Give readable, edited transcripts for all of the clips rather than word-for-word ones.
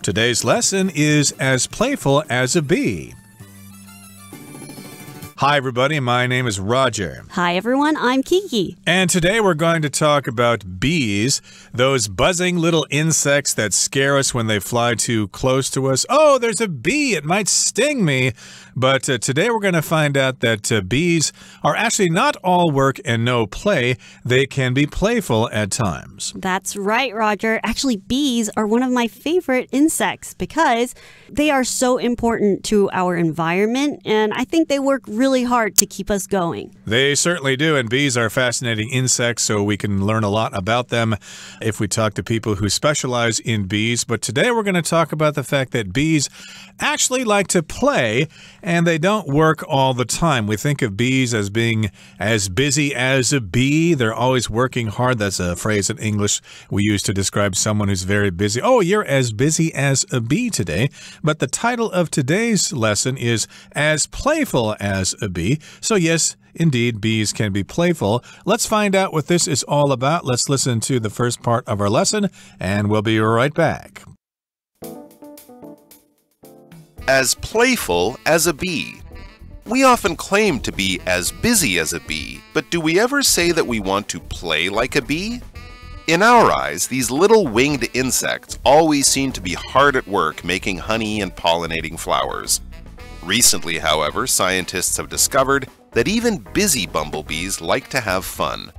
Today's lesson is as playful as a bee. Hi, everybody. My name is Roger. Hi, everyone. I'm Kiki. And today we're going to talk about bees, those buzzing little insects that scare us when they fly too close to us. Oh, there's a bee. It might sting me. But today we're going to find out that bees are actually not all work and no play. They can be playful at times. That's right, Roger. Actually, bees are one of my favorite insects because they are so important to our environment, and I think they work really hard to keep us going. They certainly do, and bees are fascinating insects, so we can learn a lot about them if we talk to people who specialize in bees. But today we're going to talk about the fact that bees actually like to play, and they don't work all the time. We think of bees as being as busy as a bee. They're always working hard. That's a phrase in English we use to describe someone who's very busy. Oh, you're as busy as a bee today. But the title of today's lesson is As Playful as a Bee. So yes, indeed, bees can be playful. Let's find out what this is all about. Let's listen to the first part of our lesson, and we'll be right back. As playful as a bee. We often claim to be as busy as a bee, but do we ever say that we want to play like a bee? In our eyes, these little winged insects always seem to be hard at work making honey and pollinating flowers. Recently, however, scientists have discovered that even busy bumblebees like to have fun.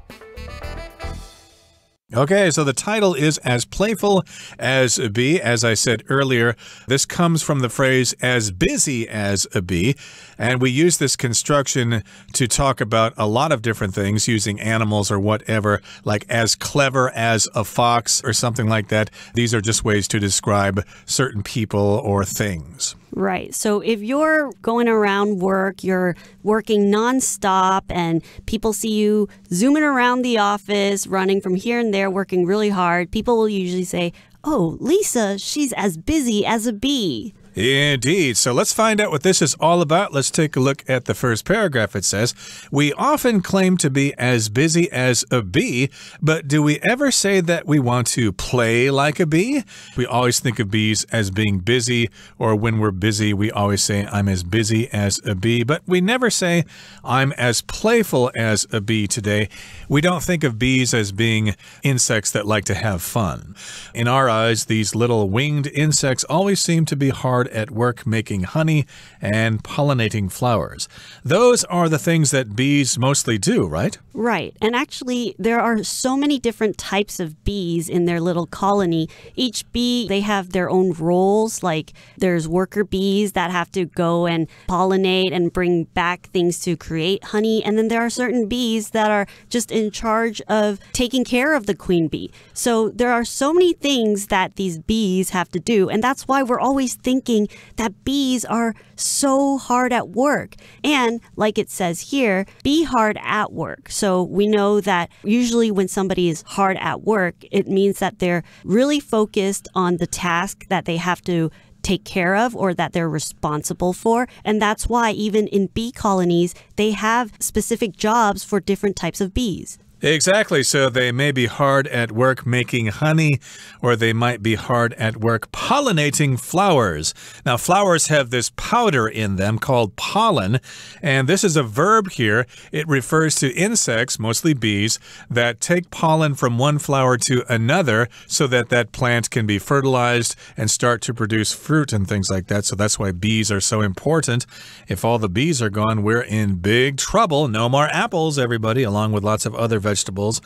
Okay, so the title is As Playful as a Bee. As I said earlier, this comes from the phrase as busy as a bee. And we use this construction to talk about a lot of different things using animals or whatever, like as clever as a fox or something like that. These are just ways to describe certain people or things. Right. So if you're going around work, you're working nonstop, and people see you zooming around the office, running from here and there, working really hard, people will usually say, "Oh, Lisa, she's as busy as a bee." Indeed. So let's find out what this is all about. Let's take a look at the first paragraph. It says, we often claim to be as busy as a bee, but do we ever say that we want to play like a bee? We always think of bees as being busy, or when we're busy, we always say, I'm as busy as a bee, but we never say, I'm as playful as a bee today. We don't think of bees as being insects that like to have fun. In our eyes, these little winged insects always seem to be hard at work making honey and pollinating flowers. Those are the things that bees mostly do, right? Right. And actually, there are so many different types of bees in their little colony. Each bee, they have their own roles. Like there's worker bees that have to go and pollinate and bring back things to create honey. And then there are certain bees that are just in charge of taking care of the queen bee. So there are so many things that these bees have to do. And that's why we're always thinking that bees are so hard at work. And like it says here, be hard at work. So we know that usually when somebody is hard at work, it means that they're really focused on the task that they have to take care of or that they're responsible for. And that's why even in bee colonies, they have specific jobs for different types of bees. Exactly. So they may be hard at work making honey, or they might be hard at work pollinating flowers. Now, flowers have this powder in them called pollen, and this is a verb here. It refers to insects, mostly bees, that take pollen from one flower to another so that that plant can be fertilized and start to produce fruit and things like that. So that's why bees are so important. If all the bees are gone, we're in big trouble. No more apples, everybody, along with lots of other vegetables.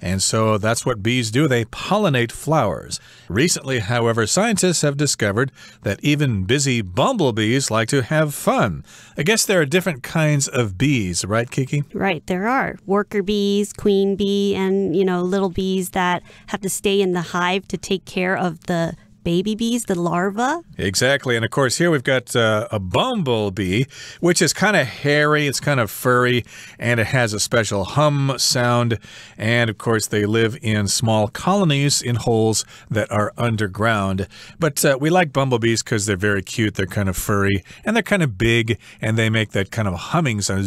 And so that's what bees do. They pollinate flowers. Recently, however, scientists have discovered that even busy bumblebees like to have fun. I guess there are different kinds of bees, right, Kiki? Right, there are. Worker bees, queen bee, and, little bees that have to stay in the hive to take care of the baby bees, the larvae. Exactly. And of course, here we've got a bumblebee, which is kind of hairy, it's kind of furry, and it has a special hum sound. And of course, they live in small colonies in holes that are underground. But we like bumblebees because they're very cute, they're kind of furry, and they're kind of big, and they make that kind of humming sound.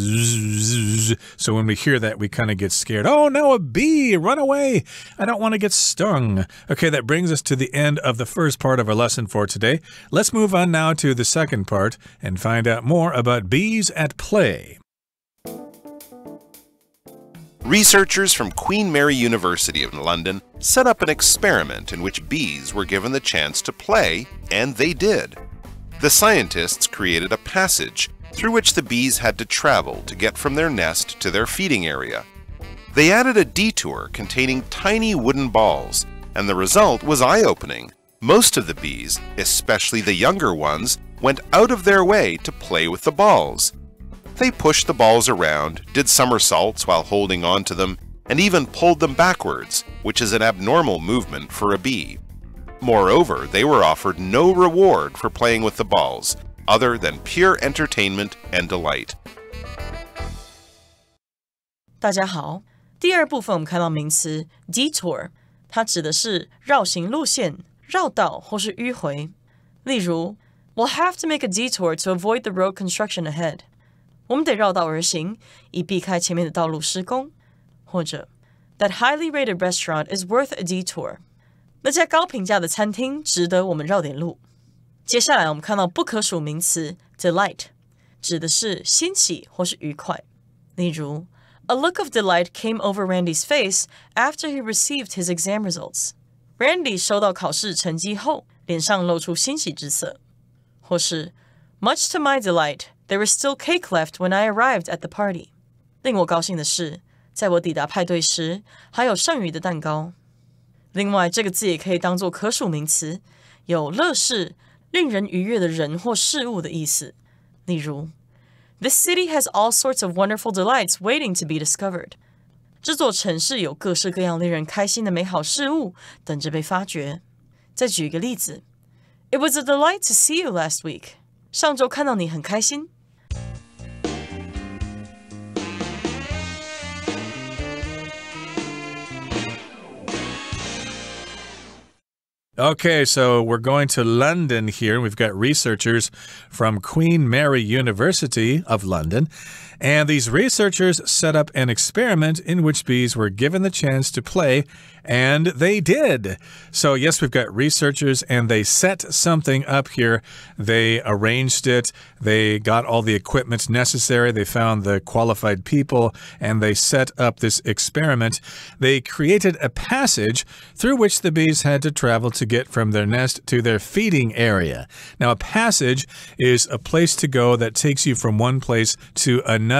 So when we hear that, we kind of get scared. Oh no, a bee! Run away! I don't want to get stung. Okay, that brings us to the end of the first first part of our lesson for today. Let's move on now to the second part and find out more about bees at play. Researchers from Queen Mary University of London set up an experiment in which bees were given the chance to play, and they did. The scientists created a passage through which the bees had to travel to get from their nest to their feeding area. They added a detour containing tiny wooden balls, and the result was eye-opening. Most of the bees, especially the younger ones, went out of their way to play with the balls. They pushed the balls around, did somersaults while holding on to them, and even pulled them backwards, which is an abnormal movement for a bee. Moreover, they were offered no reward for playing with the balls, other than pure entertainment and delight. 大家好，第二部分我们看到名词 detour， 它指的是绕行路线、绕道或是迂回。例如 We'll have to make a detour to avoid the road construction ahead. 我们得绕道而行，以避开前面的道路施工。或者 That highly rated restaurant is worth a detour. 那家高评价的餐厅值得我们绕点路。接下来我们看到不可数名词 delight， 指的是欣喜或是愉快。例如 A look of delight came over Randy's face after he received his exam results. Randy 收到考试成绩后，脸上露出欣喜之色。或是 Much to my delight, there was still cake left when I arrived at the party. 令我高兴的是，在我抵达派对时，还有剩余的蛋糕。另外，这个字也可以当作可数名词，有乐事、令人愉悦的人或事物的意思。例如 This city has all sorts of wonderful delights waiting to be discovered. 这座城市有各式各样令人开心的美好事物等着被发掘。再举一个例子 It was a delight to see you last week. 上周看到你很开心。Okay, so we're going to London here. We've got researchers from Queen Mary University of London. And these researchers set up an experiment in which bees were given the chance to play, and they did. So yes, we've got researchers, and they set something up here. They arranged it. They got all the equipment necessary. They found the qualified people, and they set up this experiment. They created a passage through which the bees had to travel to get from their nest to their feeding area. Now, a passage is a place to go that takes you from one place to another.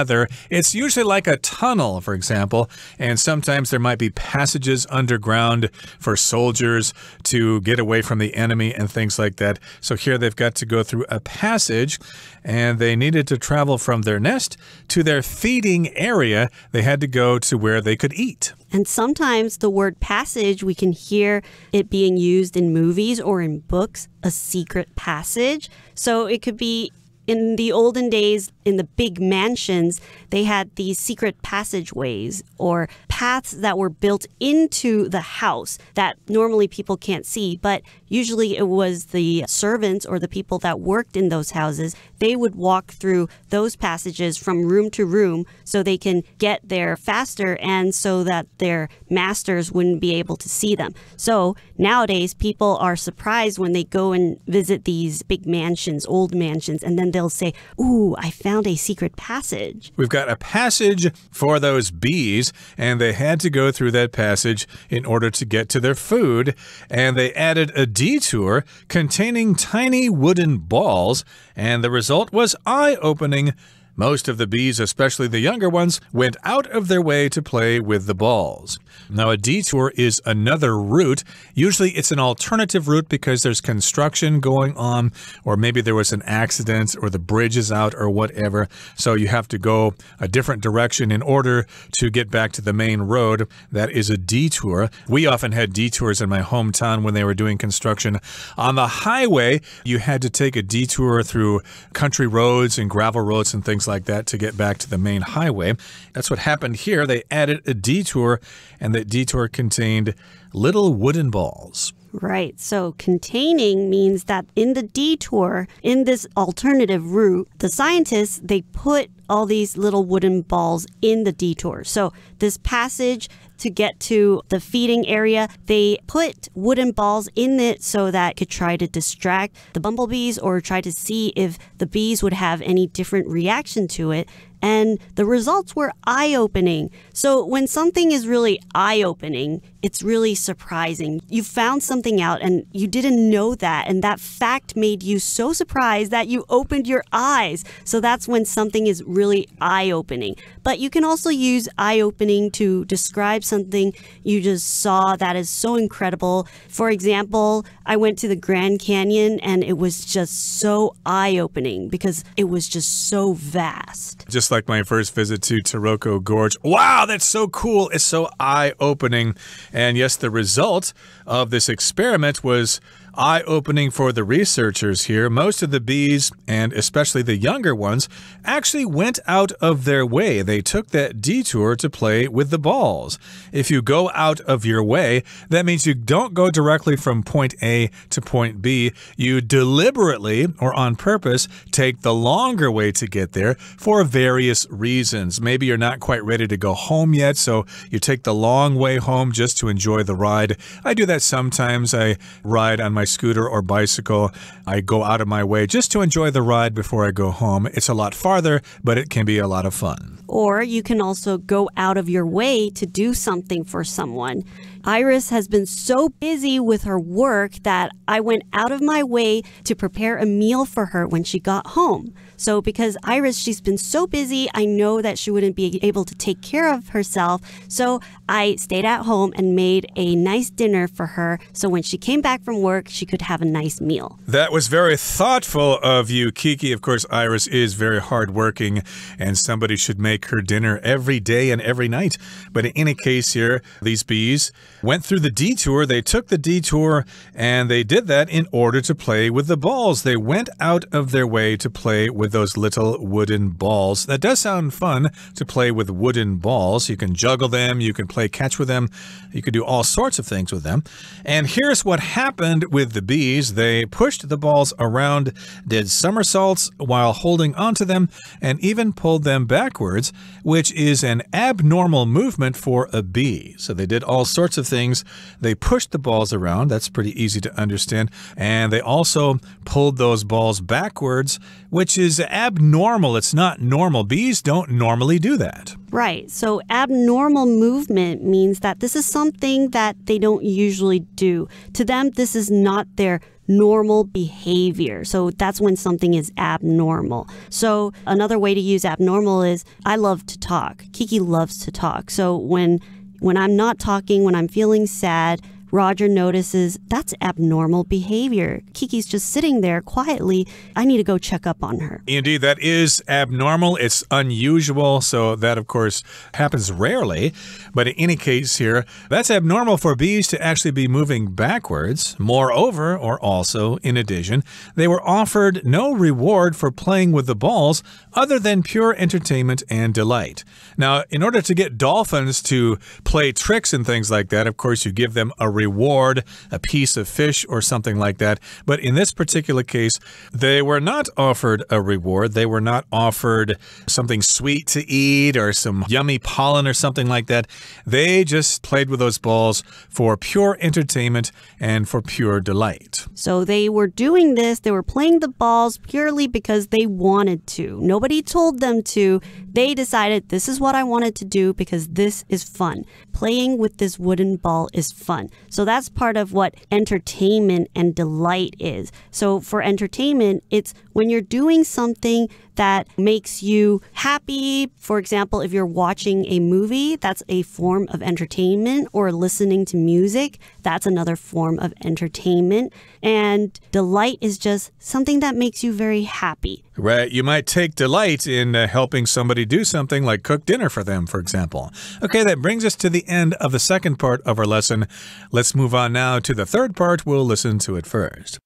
It's usually like a tunnel, for example, and sometimes there might be passages underground for soldiers to get away from the enemy and things like that. So here they've got to go through a passage, and they needed to travel from their nest to their feeding area. They had to go to where they could eat. And sometimes the word passage, we can hear it being used in movies or in books, a secret passage. So it could be in the olden days, in the big mansions, they had these secret passageways or paths that were built into the house that normally people can't see. But usually it was the servants or the people that worked in those houses. They would walk through those passages from room to room so they can get there faster and so that their masters wouldn't be able to see them. So nowadays, people are surprised when they go and visit these big mansions, old mansions, and then they'll say, "Ooh, I found a secret passage." We've got a passage for those bees, and they had to go through that passage in order to get to their food, and they added a detour containing tiny wooden balls, and the result was eye-opening. Most of the bees, especially the younger ones, went out of their way to play with the balls. Now, a detour is another route. Usually, it's an alternative route because there's construction going on, or maybe there was an accident, or the bridge is out, or whatever. So you have to go a different direction in order to get back to the main road. That is a detour. We often had detours in my hometown when they were doing construction. On the highway, you had to take a detour through country roads and gravel roads and things like that to get back to the main highway. That's what happened here. They added a detour, and that detour contained little wooden balls. Right. So containing means that in the detour, in this alternative route, the scientists, they put all these little wooden balls in the detour. So this passage to get to the feeding area, they put wooden balls in it so that it could try to distract the bumblebees or try to see if the bees would have any different reaction to it. And the results were eye-opening. So when something is really eye-opening, it's really surprising. You found something out and you didn't know that. And that fact made you so surprised that you opened your eyes. So that's when something is really eye-opening. But you can also use eye-opening to describe something you just saw that is so incredible. For example, I went to the Grand Canyon and it was just so eye-opening because it was just so vast. Just like my first visit to Taroko Gorge. Wow, that's so cool. It's so eye-opening. And yes, the result of this experiment was eye-opening for the researchers here. Most of the bees, and especially the younger ones, actually went out of their way. They took that detour to play with the balls. If you go out of your way, that means you don't go directly from point A to point B. You deliberately, or on purpose, take the longer way to get there for various reasons. Maybe you're not quite ready to go home yet, so you take the long way home just to enjoy the ride. I do that sometimes. I ride on my scooter or bicycle. I go out of my way just to enjoy the ride before I go home. It's a lot farther, but it can be a lot of fun. Or you can also go out of your way to do something for someone. Iris has been so busy with her work that I went out of my way to prepare a meal for her when she got home. So because Iris, she's been so busy, I know that she wouldn't be able to take care of herself. So I stayed at home and made a nice dinner for her. So when she came back from work, she could have a nice meal. That was very thoughtful of you, Kiki. Of course, Iris is very hardworking, and somebody should make her dinner every day and every night. But in any case here, these bees went through the detour. They took the detour, and they did that in order to play with the balls. They went out of their way to play with those little wooden balls. That does sound fun, to play with wooden balls. You can juggle them, you can play catch with them, you can do all sorts of things with them. And here's what happened with the bees. They pushed the balls around, did somersaults while holding onto them, and even pulled them backwards, which is an abnormal movement for a bee. So they did all sorts of things. They pushed the balls around. That's pretty easy to understand. And they also pulled those balls backwards, which is abnormal. It's not normal. Bees don't normally do that. Right. So abnormal movement means that this is something that they don't usually do. To them, this is not their normal behavior. So that's when something is abnormal. So another way to use abnormal is I love to talk. Kiki loves to talk. So when I'm not talking, when I'm feeling sad, Roger notices that's abnormal behavior. Kiki's just sitting there quietly. I need to go check up on her. Indeed, that is abnormal. It's unusual. So that, of course, happens rarely. But in any case here, that's abnormal for bees to actually be moving backwards. Moreover, or also in addition, they were offered no reward for playing with the balls other than pure entertainment and delight. Now, in order to get dolphins to play tricks and things like that, of course, you give them a reward, a piece of fish or something like that. But in this particular case, they were not offered a reward. They were not offered something sweet to eat or some yummy pollen or something like that. They just played with those balls for pure entertainment and for pure delight. So they were doing this, they were playing the balls purely because they wanted to. Nobody told them to. They decided this is what I wanted to do because this is fun. Playing with this wooden ball is fun. So that's part of what entertainment and delight is. So for entertainment, it's when you're doing something that makes you happy. For example, if you're watching a movie, that's a form of entertainment, or listening to music, that's another form of entertainment. And delight is just something that makes you very happy. Right. You might take delight in helping somebody do something like cook dinner for them, for example. Okay, that brings us to the end of the second part of our lesson. Let's move on now to the third part. We'll listen to it first.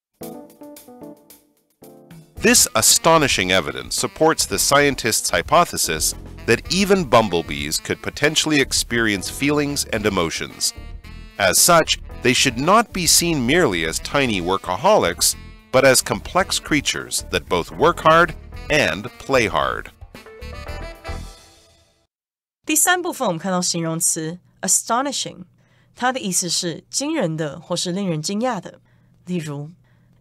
This astonishing evidence supports the scientists' hypothesis that even bumblebees could potentially experience feelings and emotions. As such, they should not be seen merely as tiny workaholics, but as complex creatures that both work hard and play hard. 第三部分我们看到形容词 astonishing， 它的意思是惊人的或是令人惊讶的。例如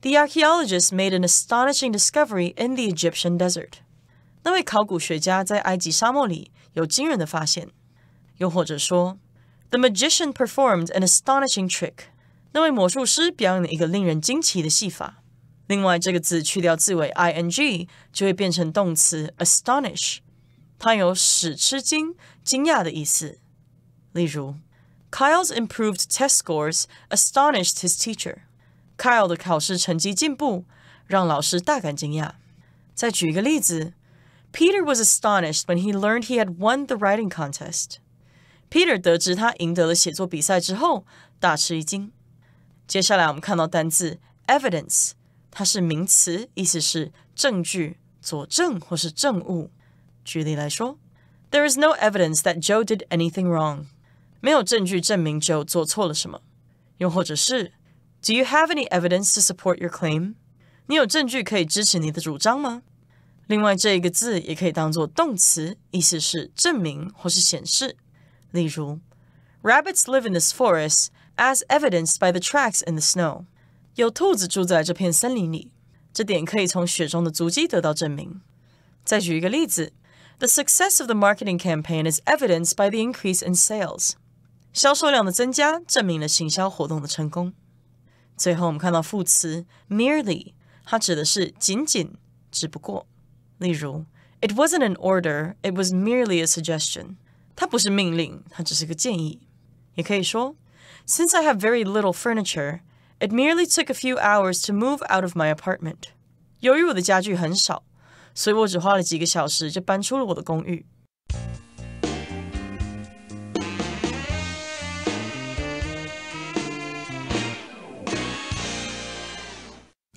The archaeologists made an astonishing discovery in the Egyptian desert。 那位考古学家在埃及沙漠里有惊人的发现。又或者说 The magician performed an astonishing trick。 那位魔术师表演了一个令人惊奇的戏法。另外，这个字去掉字尾 ing 就会变成动词 astonish， 它有使吃惊、惊讶的意思。例如 Kyle's improved test scores astonished his teacher。 Kyle 的考试成绩进步让老师大感惊讶。再举一个例子 Peter was astonished when he learned he had won the writing contest。 Peter 得知他赢得了写作比赛之后大吃一惊。接下来我们看到单字 evidence，它是名词，意思是证据、佐证或是证物。举例来说 There is no evidence that Joe did anything wrong。 没有证据证明 Joe 做错了什么。又或者是 Do you have any evidence to support your claim？ 你有证据可以支持你的主张吗？另外，这一个字也可以当作动词，意思是证明或是显示。例如 Rabbits live in this forest as evidenced by the tracks in the snow。有兔子住在这片森林里，这点可以从雪中的足迹得到证明。再举一个例子 The success of the marketing campaign is evidenced by the increase in sales。 销售量的增加证明了行销活动的成功。最后我们看到副词 merely， 它指的是仅仅、只不过。例如 It wasn't an order, it was merely a suggestion。 它不是命令，它只是个建议。也可以说 Since I have very little furniture,It merely took a few hours to move out of my apartment。 由于我的家具很少，所以我只花了几个小时就搬出了我的公寓。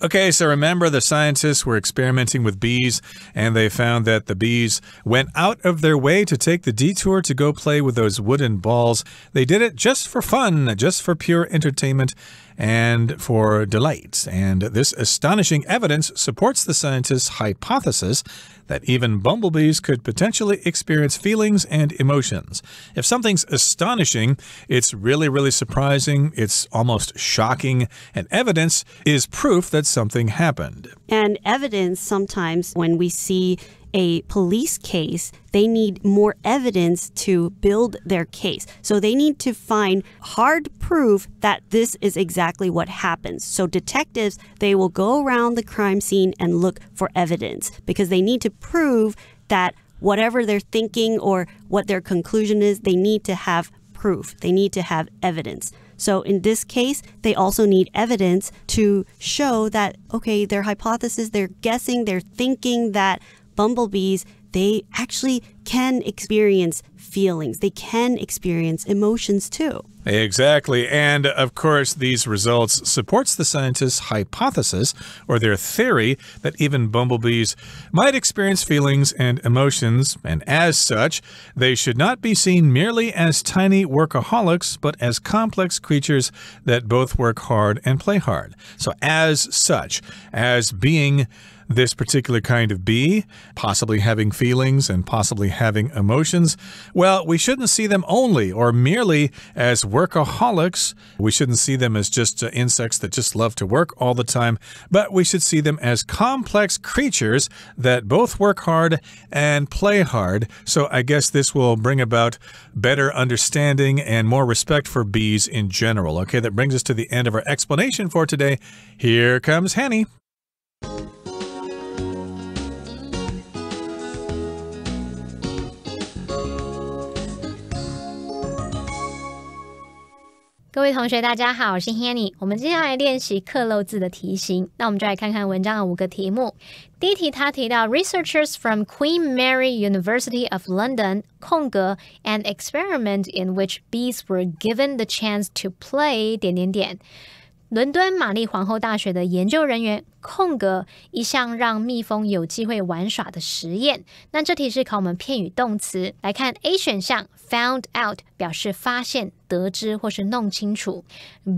Okay, so remember the scientists were experimenting with bees, and they found that the bees went out of their way to take the detour to go play with those wooden balls. They did it just for fun, just for pure entertainment and for delight. And this astonishing evidence supports the scientists' hypothesis that even bumblebees could potentially experience feelings and emotions. If something's astonishing, it's really, really surprising, it's almost shocking, and evidence is proof that something happened. And evidence, sometimes when we see a police case, they need more evidence to build their case. So they need to find hard proof that this is exactly what happens. So detectives, they will go around the crime scene and look for evidence because they need to prove that whatever they're thinking or what their conclusion is, they need to have proof. They need to have evidence. So in this case, they also need evidence to show that, okay, their hypothesis, they're guessing, they're thinking that bumblebees, they actually can experience feelings. They can experience emotions too. Exactly. And of course, these results supports the scientists' hypothesis or their theory that even bumblebees might experience feelings and emotions. And as such, they should not be seen merely as tiny workaholics, but as complex creatures that both work hard and play hard. So as such, as being this particular kind of bee, possibly having feelings and possibly having emotions, well, we shouldn't see them only or merely as workaholics. We shouldn't see them as just insects that just love to work all the time, but we should see them as complex creatures that both work hard and play hard. So I guess this will bring about better understanding and more respect for bees in general. Okay, that brings us to the end of our explanation for today. Here comes Hanny. Hello 各位同学大家好，我是 Hanny。 我们接下来练习课漏字的题型，那我们就来看看文章的5个题目。第一题他提到 Researchers from Queen Mary University of London 空格 an experiment in which bees were given the chance to play 伦敦玛丽皇后大学的研究人员空格一项让蜜蜂有机会玩耍的实验。那这题是考我们片语动词，来看 A 选项 found out 表示发现、得知或是弄清楚。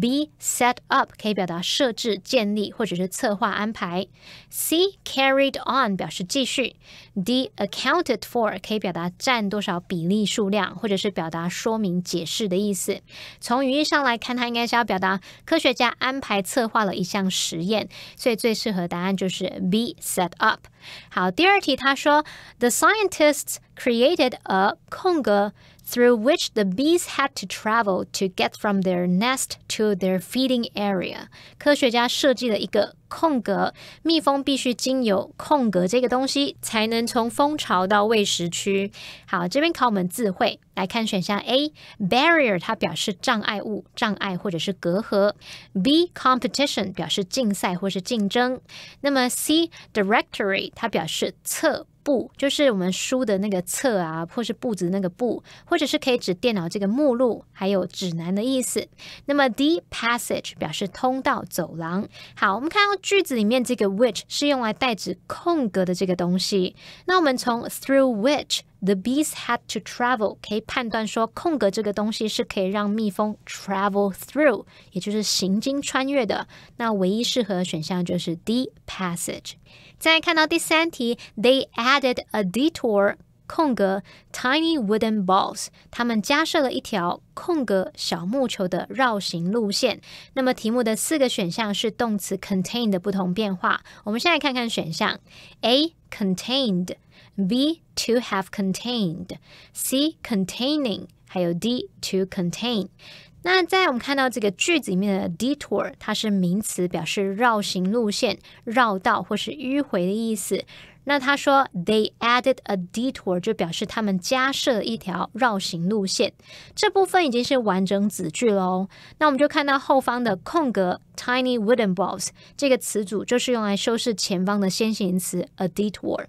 B set up 可以表达设置、建立或者是策划安排。 C carried on 表示继续。 D accounted for 可以表达占多少比例数量，或者是表达说明解释的意思。从语义上来看，它应该是要表达科学家安排策划了一项实验，所以最适合答案就是 B set up。 好，第二题他说 The scientists created a 空格through which the bees had to travel to get from their nest to their feeding area。 科学家设计了一个空格，蜜蜂必须经由空格这个东西才能从蜂巢到喂食区。好，这边考我们字汇，来看选项 A barrier 它表示障碍物、障碍或者是隔阂。 B competition 表示竞赛或是竞争。那么 C directory 它表示册簿，就是我们书的那个册啊，或是簿子那个簿，或者是可以指电脑这个目录还有指南的意思。那么 D passage 表示通道、走廊。好，我们看到句子里面这个 which 是用来代指空格的这个东西。那我们从 through which the bees had to travel 可以判断说空格这个东西是可以让蜜蜂 travel through， 也就是行经穿越的。那唯一适合的选项就是 D passage。再来看到第三题 They added a detour 空格 tiny wooden balls， 他们加设了一条空格小木球的绕行路线。那么题目的4个选项是动词 contain 的不同变化。我们先来看看选项 A contained， B to have contained， C containing， 还有 D to contain。那在我们看到这个句子里面的 detour 它是名词，表示绕行路线、绕道或是迂回的意思。那他说 they added a detour 就表示他们加设了一条绕行路线，这部分已经是完整子句了哦。那我们就看到后方的空格 tiny wooden balls 这个词组就是用来修饰前方的先行词 a detour。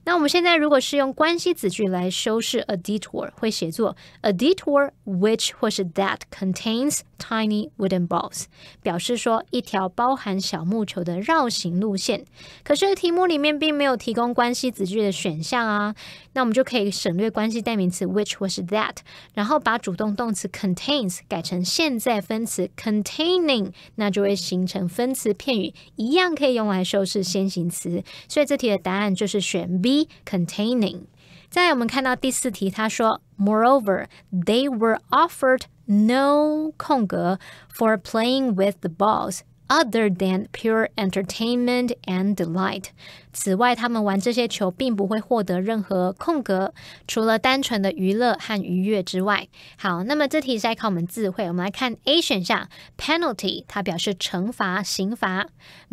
那我们现在如果是用关系子句来修饰 a detour， 会写作 a detour which 或是 that contains tiny wooden balls， 表示说一条包含小木球的绕行路线。可是题目里面并没有提供关系子句的选项啊，那我们就可以省略关系代名词 which 或是 that， 然后把主动动词 contains 改成现在分词 containing， 那就会形成分词片语，一样可以用来修饰先行词。所以这题的答案就是选 B containing。再来我们看到第4题，他说 Moreover, they were offered no 空格 for playing with the balls other than pure entertainment and delight。 此外，他们玩这些球并不会获得任何空格，除了单纯的娱乐和愉悦之外。好，那么这题是在考我们字汇，我们来看 A 选项 penalty 它表示惩罚、刑罚。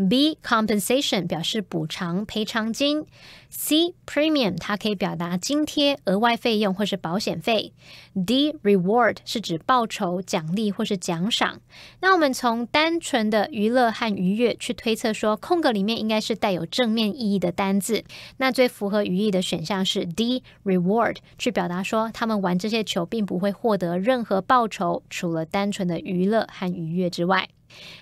B compensation 表示补偿、赔偿金。 C premium 它可以表达津贴、额外费用或是保险费。 D reward 是指报酬、奖励或是奖赏。那我们从单纯的娱乐和愉悦去推测说空格里面应该是带有正面意义的单字，那最符合语义的选项是 D reward， 去表达说他们玩这些球并不会获得任何报酬，除了单纯的娱乐和愉悦之外。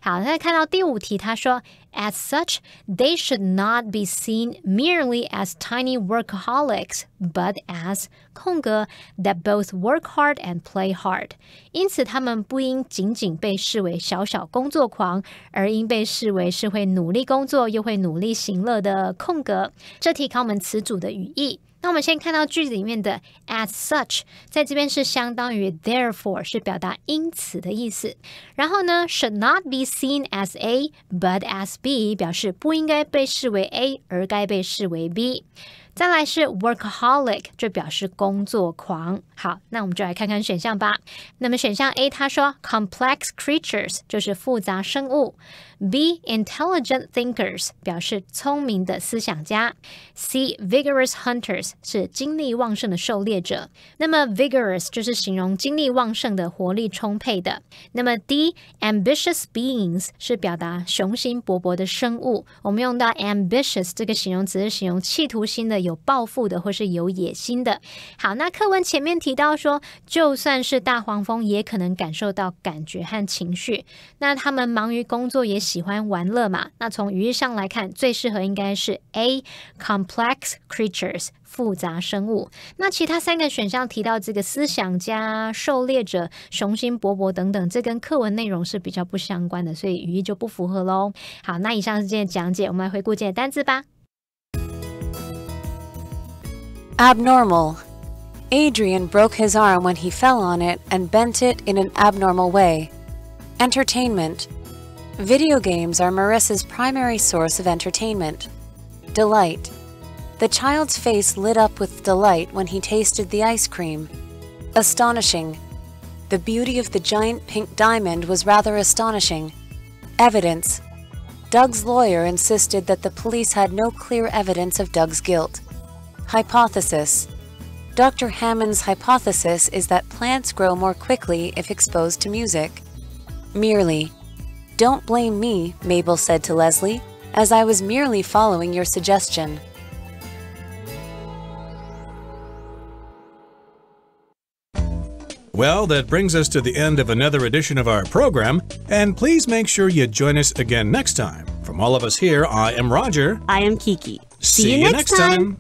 好，再看到第5题，他说 As such, they should not be seen merely as tiny workaholics, but as 空格 that both work hard and play hard。 因此他们不应仅仅被视为小小工作狂，而应被视为是会努力工作又会努力行乐的空格。这题考我们词组的语义。那我们先看到句子里面的 as such， 在这边是相当于 therefore， 是表达因此的意思。然后呢 should not be seen as A but as B， 表示不应该被视为 A 而该被视为 B。再来是 workaholic， 就表示工作狂。好，那我们就来看看选项吧。那么选项 A 他说 complex creatures 就是复杂生物。 B intelligent thinkers 表示聪明的思想家。 C vigorous hunters 是精力旺盛的狩猎者。那么 vigorous 就是形容精力旺盛的、活力充沛的。那么 D ambitious beings 是表达雄心勃勃的生物。我们用到 ambitious 这个形容词是形容企图心的、有抱负的或是有野心的。好，那课文前面提到说就算是大黄蜂也可能感受到感觉和情绪，那他们忙于工作也喜欢玩乐嘛，那从语义上来看，最适合应该是 A complex creatures 复杂生物。那其他3个选项提到这个思想家、狩猎者、雄心勃勃等等，这跟课文内容是比较不相关的，所以语义就不符合咯。好，那以上是今天的讲解，我们来回顾今天的单字吧。Abnormal. Adrian broke his arm when he fell on it and bent it in an abnormal way. Entertainment. Video games are Marissa's primary source of entertainment. Delight. The child's face lit up with delight when he tasted the ice cream. Astonishing. The beauty of the giant pink diamond was rather astonishing. Evidence. Doug's lawyer insisted that the police had no clear evidence of Doug's guilt. Hypothesis. Dr. Hammond's hypothesis is that plants grow more quickly if exposed to music. Merely. Don't blame me, Mabel said to Leslie, as I was merely following your suggestion. Well, that brings us to the end of another edition of our program, and please make sure you join us again next time. From all of us here, I am Roger. I am Kiki. See you next time.